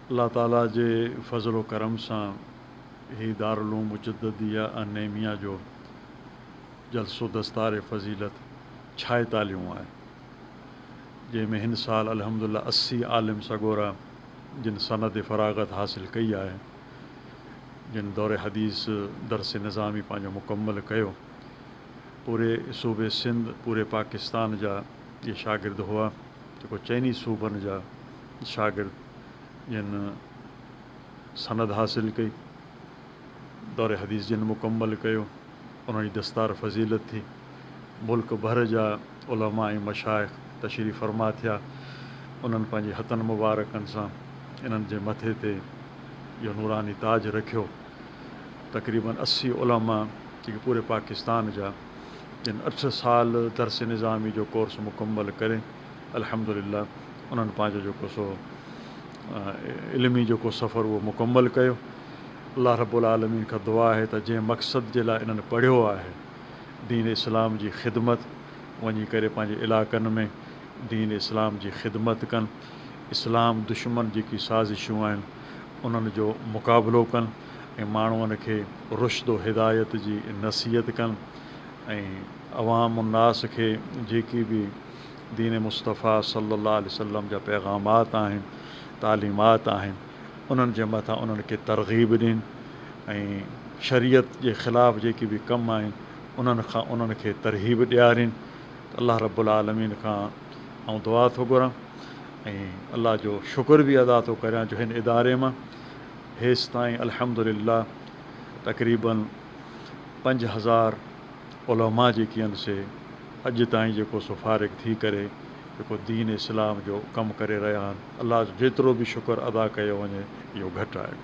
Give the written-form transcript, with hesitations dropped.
अल्लाह ताला जे फज़ल करम सां ही दारुल उलूम मुजद्दिदिया अनेमिया जो जलसो दस्तार फ़ज़ीलत 46 आहे, जंहिंमें हिन साल अल्हम्दुलिल्लाह 80 आलिम सगोरा जिन सनद फ़राग़त हासिल कई आहे, जिन दौरे हदीस दरस निज़ामी पंहिंजो मुकम्मल कयो। पूरे सूबे सिंध, पूरे पाकिस्तान जा ये शागिर्द हुआ, जेको चइनी सूबनि जा शागिर्द जिन सनद हासिल कई, दौरे हदीस जिन मुकम्मल कयो, उन्हनि जी दस्तार फ़ज़ीलत थी। मुल्क भर जा उलमा ऐं मशाइख़ तशरीफ़ फ़रमा थिया, उन्हनि पंहिंजे हथनि मुबारकनि सां इन्हनि जे मथे ते इहो नूरानी ताज रखियो। तक़रीबन 80 उलमा जेके पूरे पाकिस्तान जा, जिन 8 साल दरस निज़ामी जो कोर्स मुकम्मल करे अल्हम्दुलिल्लाह उन्हनि पंहिंजो जेको सो इल्मी जेको सफ़र उहो मुकम्मल कयो। अल्लाह रब्बुल आलमीन खां दुआ आहे त जंहिं मक़सद जे लाइ इन्हनि पढ़ियो आहे, दीन इस्लाम जी ख़िदमत, वञी करे पंहिंजे इलाइक़नि में दीन इस्लाम जी ख़िदमत कनि, इस्लाम दुश्मन जेकी साज़िशूं आहिनि उन्हनि जो मुक़ाबिलो कनि ऐं माण्हुनि खे रुश्द हिदायत जी नसीहत कनि ऐं अवाम उन्नास खे जेकी बि दीन मुस्तफ़ा सल्लल्लाहु अलैहि वसल्लम जा पैगामात आहिनि, तालीमात आहिनि, उन्हनि जे मथां उन्हनि खे तरग़ीब ॾियनि ऐं शरीयत जे ख़िलाफ़ु जेके बि कम आहिनि उन्हनि खां उन्हनि खे तरहीब ॾियारीनि। अल्लाह रब्बुल आलमीन खां आउं दुआ थो घुरां ऐं अल्लाह जो शुक्र बि अदा थो करियां जो हिन इदारे मां हेसि ताईं अल्हम्दुलिल्लाह तक़रीबन 5000 उलमा जेकी आहिनि से अॼु ताईं जेको सो फ़ारिग़ थी करे जेको दीन इस्लाम जो कमु करे रहिया आहिनि। अल्लाह जो जेतिरो बि शुक्र अदा कयो वञे इहो घटि आहे।